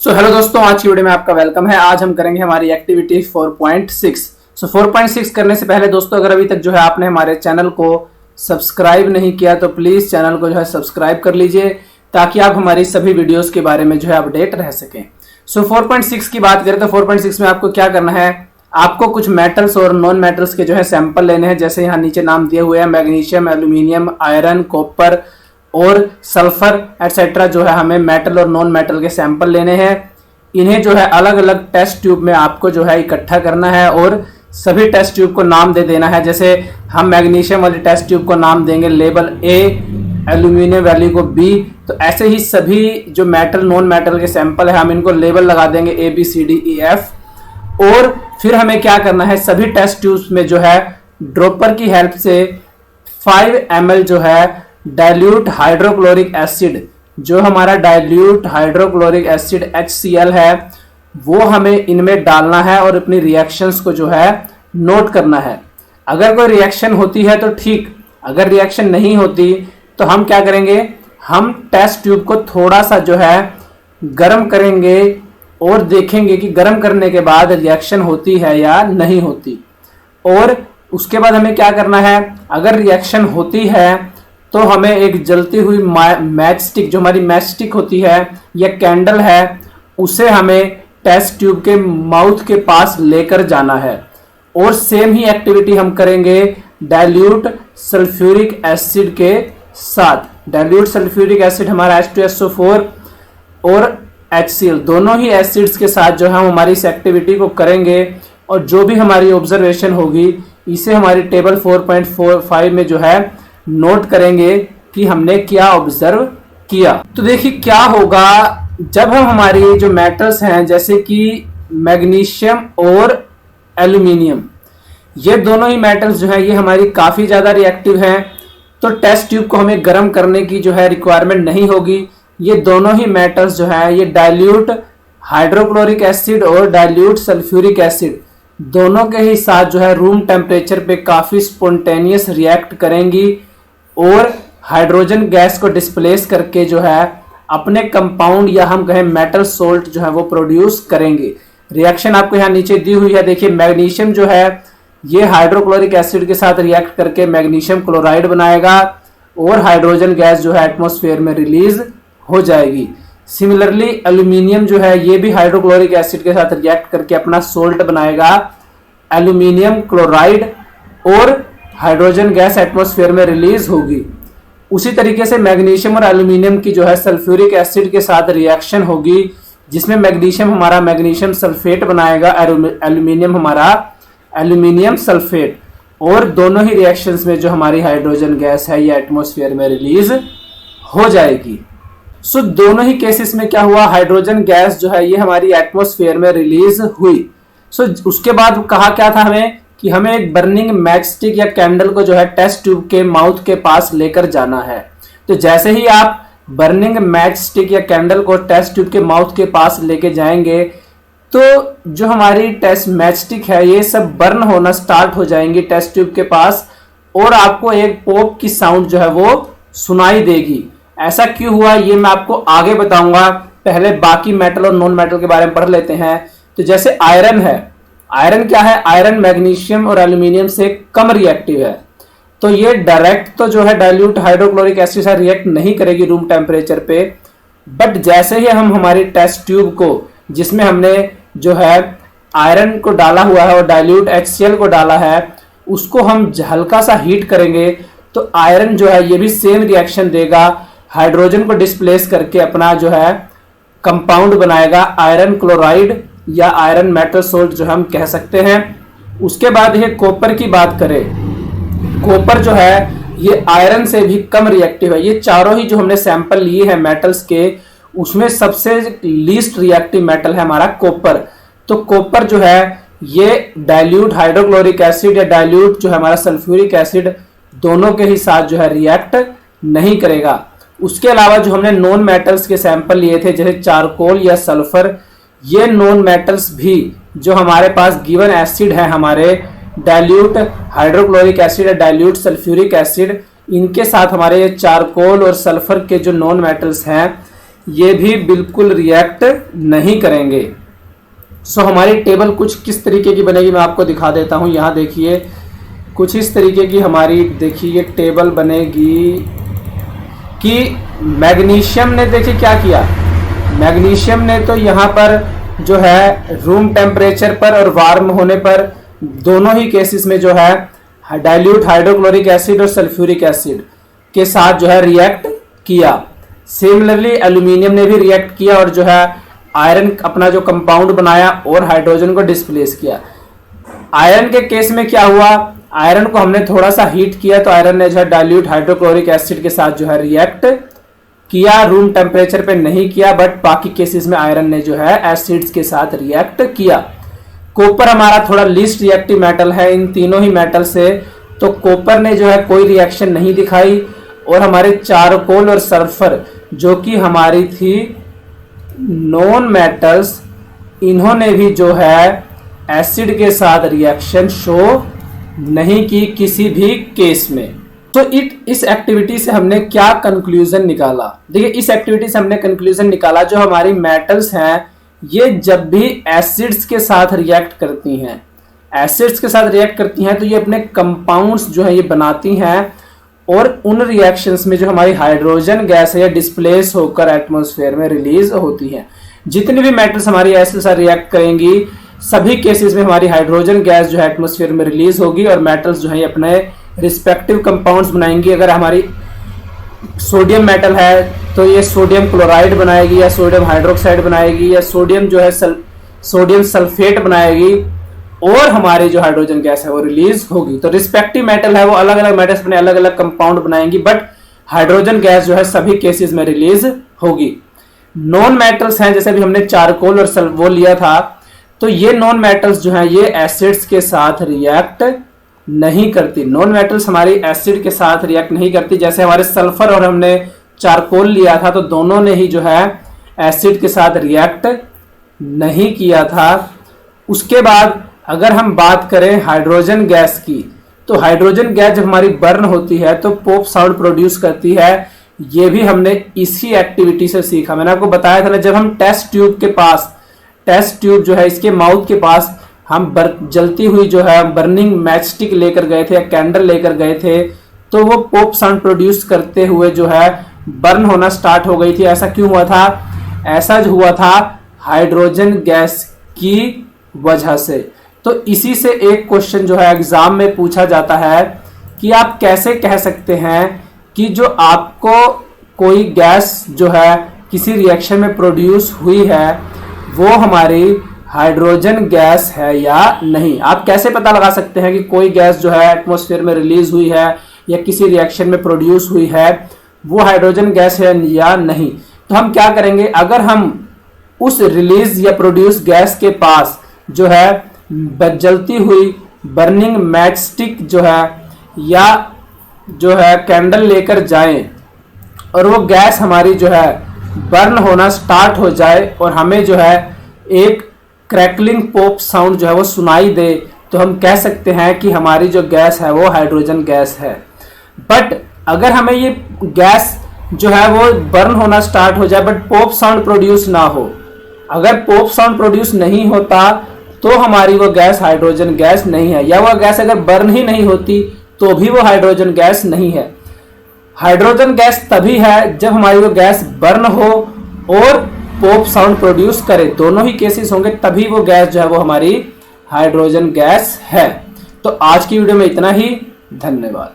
Hello दोस्तों, आज की वीडियो में आपका वेलकम है। आज हम करेंगे हमारी एक्टिविटी 4.6। 4.6 करने से पहले दोस्तों, अगर अभी तक जो है आपने हमारे चैनल को सब्सक्राइब नहीं किया तो प्लीज़ चैनल को जो है सब्सक्राइब कर लीजिए, ताकि आप हमारी सभी वीडियोस के बारे में जो है अपडेट रह सकें। 4.6 की बात करें तो 4.6 में आपको क्या करना है, आपको कुछ मेटल्स और नॉन मेटल्स के जो है सैंपल लेने हैं। जैसे यहाँ नीचे नाम दिए हुए हैं, मैग्नीशियम, एल्यूमिनियम, आयरन, कॉपर और सल्फर एटसेट्रा जो है हमें मेटल और नॉन मेटल के सैंपल लेने हैं। इन्हें जो है अलग अलग टेस्ट ट्यूब में आपको जो है इकट्ठा करना है और सभी टेस्ट ट्यूब को नाम दे देना है। जैसे हम मैग्नीशियम वाली टेस्ट ट्यूब को नाम देंगे लेबल ए, एल्यूमिनियम वाली को बी। तो ऐसे ही सभी जो मेटल नॉन मेटल के सैंपल है हम इनको लेबल लगा देंगे A B C D E F. और फिर हमें क्या करना है, सभी टेस्ट ट्यूब्स में जो है ड्रॉपर की हेल्प से 5 ml जो है डाइल्यूट हाइड्रोक्लोरिक एसिड, जो हमारा डाइल्यूट हाइड्रोक्लोरिक एसिड HCl है, वो हमें इनमें डालना है और अपनी रिएक्शंस को जो है नोट करना है। अगर कोई रिएक्शन होती है तो ठीक, अगर रिएक्शन नहीं होती तो हम क्या करेंगे, हम टेस्ट ट्यूब को थोड़ा सा जो है गर्म करेंगे और देखेंगे कि गर्म करने के बाद रिएक्शन होती है या नहीं होती। और उसके बाद हमें क्या करना है, अगर रिएक्शन होती है तो हमें एक जलती हुई मैच स्टिक, जो हमारी मैच स्टिक होती है या कैंडल है, उसे हमें टेस्ट ट्यूब के माउथ के पास लेकर जाना है। और सेम ही एक्टिविटी हम करेंगे डाइल्यूट सल्फ्यूरिक एसिड के साथ। डाइल्यूट सल्फ्यूरिक एसिड हमारा H2SO4 और HCl दोनों ही एसिड्स के साथ जो है हम हमारी इस एक्टिविटी को करेंगे। और जो भी हमारी ऑब्जर्वेशन होगी इसे हमारी टेबल 4.45 में जो है नोट करेंगे कि हमने क्या ऑब्जर्व किया। तो देखिए क्या होगा जब हम हमारी जो मेटल्स हैं जैसे कि मैग्नीशियम और एल्यूमिनियम, ये दोनों ही मेटल्स जो है ये हमारी काफ़ी ज़्यादा रिएक्टिव हैं, तो टेस्ट ट्यूब को हमें गर्म करने की जो है रिक्वायरमेंट नहीं होगी। ये दोनों ही मेटल्स जो है ये डाइल्यूट हाइड्रोक्लोरिक एसिड और डाइल्यूट सल्फ्यूरिक एसिड दोनों के ही साथ जो है रूम टेम्परेचर पे काफ़ी स्पॉन्टेनियस रिएक्ट करेंगी और हाइड्रोजन गैस को डिस्प्लेस करके जो है अपने कंपाउंड या हम कहें मेटल सोल्ट जो है वो प्रोड्यूस करेंगे। रिएक्शन आपको यहाँ नीचे दी हुई है, देखिए मैग्नीशियम जो है ये हाइड्रोक्लोरिक एसिड के साथ रिएक्ट करके मैग्नीशियम क्लोराइड बनाएगा और हाइड्रोजन गैस जो है एटमॉस्फेयर में रिलीज हो जाएगी। सिमिलरली एल्यूमिनियम जो है ये भी हाइड्रोक्लोरिक एसिड के साथ रिएक्ट करके अपना सोल्ट बनाएगा एल्यूमिनियम क्लोराइड और हाइड्रोजन गैस एटमॉस्फेयर में रिलीज होगी। उसी तरीके से मैग्नीशियम और एल्यूमिनियम की जो है सल्फ्यूरिक एसिड के साथ रिएक्शन होगी, जिसमें मैग्नीशियम हमारा मैग्नीशियम सल्फेट बनाएगा, एल्यूमिनियम हमारा एल्यूमिनियम सल्फेट। और दोनों ही रिएक्शंस में जो हमारी हाइड्रोजन गैस है ये एटमॉस्फेयर में रिलीज हो जाएगी। सो दोनों ही केसेस में क्या हुआ, हाइड्रोजन गैस जो है ये हमारी एटमॉस्फेयर में रिलीज हुई। सो उसके बाद कहा क्या था हमें कि हमें एक बर्निंग मैच स्टिक या कैंडल को जो है टेस्ट ट्यूब के माउथ के पास लेकर जाना है। तो जैसे ही आप बर्निंग मैच स्टिक या कैंडल को टेस्ट ट्यूब के माउथ के पास लेके जाएंगे तो जो हमारी टेस्ट मैच स्टिक है ये सब बर्न होना स्टार्ट हो जाएंगी टेस्ट ट्यूब के पास, और आपको एक पॉप की साउंड जो है वो सुनाई देगी। ऐसा क्यों हुआ ये मैं आपको आगे बताऊंगा, पहले बाकी मेटल और नॉन मेटल के बारे में पढ़ लेते हैं। तो जैसे आयरन है, आयरन क्या है, आयरन मैग्नीशियम और एल्यूमिनियम से कम रिएक्टिव है, तो ये डायरेक्ट तो जो है डाइल्यूट हाइड्रोक्लोरिक एसिड से रिएक्ट नहीं करेगी रूम टेम्परेचर पे। बट जैसे ही हम हमारी टेस्ट ट्यूब को जिसमें हमने जो है आयरन को डाला हुआ है और डाइल्यूट HCl को डाला है उसको हम हल्का सा हीट करेंगे तो आयरन जो है ये भी सेम रिएक्शन देगा, हाइड्रोजन को डिस्प्लेस करके अपना जो है कंपाउंड बनाएगा आयरन क्लोराइड या आयरन मेटल सोल्ट जो हम कह सकते हैं। उसके बाद ये कॉपर की बात करें, कॉपर जो है ये आयरन से भी कम रिएक्टिव है। ये चारों ही जो हमने सैंपल लिए हैं मेटल्स के उसमें सबसे लीस्ट रिएक्टिव मेटल है हमारा कॉपर। तो कॉपर जो है ये डाइल्यूट हाइड्रोक्लोरिक एसिड या डाइल्यूट जो है हमारा सल्फ्यूरिक एसिड दोनों के ही साथ जो है रिएक्ट नहीं करेगा। उसके अलावा जो हमने नॉन मेटल्स के सैंपल लिए थे जैसे चारकोल या सल्फर, ये नॉन मेटल्स भी जो हमारे पास गिवन एसिड है हमारे डाइल्यूट हाइड्रोक्लोरिक एसिड या डाइल्यूट सल्फ्यूरिक एसिड, इनके साथ हमारे चारकोल और सल्फर के जो नॉन मेटल्स हैं ये भी बिल्कुल रिएक्ट नहीं करेंगे। सो हमारी टेबल कुछ किस तरीके की बनेगी मैं आपको दिखा देता हूँ। यहाँ देखिए कुछ इस तरीके की हमारी देखिए टेबल बनेगी कि मैग्नीशियम ने देखिए क्या किया, मैग्नीशियम ने तो यहाँ पर जो है रूम टेम्परेचर पर और वार्म होने पर दोनों ही केसेस में जो है डाइल्यूट हाइड्रोक्लोरिक एसिड और सल्फ्यूरिक एसिड के साथ जो है रिएक्ट किया। सिमिलरली एल्यूमिनियम ने भी रिएक्ट किया और जो है आयरन अपना जो कंपाउंड बनाया और हाइड्रोजन को डिस्प्लेस किया। आयरन के केस में क्या हुआ, आयरन को हमने थोड़ा सा हीट किया तो आयरन ने जो है डाइल्यूट हाइड्रोक्लोरिक एसिड के साथ जो है रिएक्ट किया, रूम टेम्परेचर पे नहीं किया, बट बाकी केसेस में आयरन ने जो है एसिड्स के साथ रिएक्ट किया। कॉपर हमारा थोड़ा लीस्ट रिएक्टिव मेटल है इन तीनों ही मेटल से, तो कॉपर ने जो है कोई रिएक्शन नहीं दिखाई। और हमारे चारकोल और सल्फर जो कि हमारी थी नॉन मेटल्स, इन्होंने भी जो है एसिड के साथ रिएक्शन शो नहीं की किसी भी केस में। तो इस एक्टिविटी से हमने क्या कंक्लूजन निकाला, देखिए इस एक्टिविटी से हमने कंक्लूजन निकाला जो हमारी मेटल्स हैं ये जब भी एसिड्स के साथ रिएक्ट करती हैं, एसिड्स के साथ रिएक्ट करती हैं तो ये अपने कंपाउंड्स जो है ये बनाती हैं और उन रिएक्शंस में जो हमारी हाइड्रोजन गैस है ये डिस्प्लेस होकर एटमॉस्फेयर में रिलीज होती है। जितनी भी मेटल्स हमारी एसिड के साथ रिएक्ट करेंगी सभी केसेस में हमारी हाइड्रोजन गैस जो है एटमॉस्फेयर में रिलीज होगी और मेटल्स जो है ये अपने रिस्पेक्टिव कंपाउंड्स बनाएंगी। अगर हमारी सोडियम मेटल है तो ये सोडियम क्लोराइड बनाएगी या सोडियम हाइड्रोक्साइड बनाएगी या सोडियम जो है सोडियम सल्फेट बनाएगी और हमारी जो हाइड्रोजन गैस है वो रिलीज होगी। तो रिस्पेक्टिव मेटल है वो अलग अलग मेटल्स अपने अलग अलग कंपाउंड बनाएंगी बट हाइड्रोजन गैस जो है सभी केसेस में रिलीज होगी। नॉन मेटल्स हैं जैसे भी हमने चारकोल और वो लिया था, तो ये नॉन मेटल्स जो हैं ये एसिड्स के साथ रिएक्ट नहीं करती। नॉन मेटल्स हमारी एसिड के साथ रिएक्ट नहीं करती। जैसे हमारे सल्फर और हमने चारकोल लिया था तो दोनों ने ही जो है एसिड के साथ रिएक्ट नहीं किया था। उसके बाद अगर हम बात करें हाइड्रोजन गैस की, तो हाइड्रोजन गैस जब हमारी बर्न होती है तो पॉप साउंड प्रोड्यूस करती है। ये भी हमने इसी एक्टिविटी से सीखा। मैंने आपको बताया था ना जब हम टेस्ट ट्यूब के पास, टेस्ट ट्यूब जो है इसके माउथ के पास हम जलती हुई जो है बर्निंग मैच स्टिक लेकर गए थे या कैंडल लेकर गए थे तो वो पॉप साउंड प्रोड्यूस करते हुए जो है बर्न होना स्टार्ट हो गई थी। ऐसा क्यों हुआ था? ऐसा जो हुआ था हाइड्रोजन गैस की वजह से। तो इसी से एक क्वेश्चन जो है एग्जाम में पूछा जाता है कि आप कैसे कह सकते हैं कि जो आपको कोई गैस जो है किसी रिएक्शन में प्रोड्यूस हुई है वो हमारी हाइड्रोजन गैस है या नहीं। आप कैसे पता लगा सकते हैं कि कोई गैस जो है एटमॉस्फेयर में रिलीज हुई है या किसी रिएक्शन में प्रोड्यूस हुई है वो हाइड्रोजन गैस है या नहीं? तो हम क्या करेंगे, अगर हम उस रिलीज या प्रोड्यूस गैस के पास जो है जलती हुई बर्निंग मैच स्टिक जो है या जो है कैंडल लेकर जाएं और वो गैस हमारी जो है बर्न होना स्टार्ट हो जाए और हमें जो है एक क्रैकलिंग पॉप साउंड जो है वो सुनाई दे, तो हम कह सकते हैं कि हमारी जो गैस है वो हाइड्रोजन गैस है। बट अगर हमें ये गैस जो है वो बर्न होना स्टार्ट हो जाए बट पॉप साउंड प्रोड्यूस ना हो, अगर पॉप साउंड प्रोड्यूस नहीं होता तो हमारी वो गैस हाइड्रोजन गैस नहीं है, या वह गैस अगर बर्न ही नहीं होती तो भी वो हाइड्रोजन गैस नहीं है। हाइड्रोजन गैस तभी है जब हमारी वो गैस बर्न हो और पॉप साउंड प्रोड्यूस करे, दोनों ही केसेस होंगे तभी वो गैस जो है वो हमारी हाइड्रोजन गैस है। तो आज की वीडियो में इतना ही, धन्यवाद।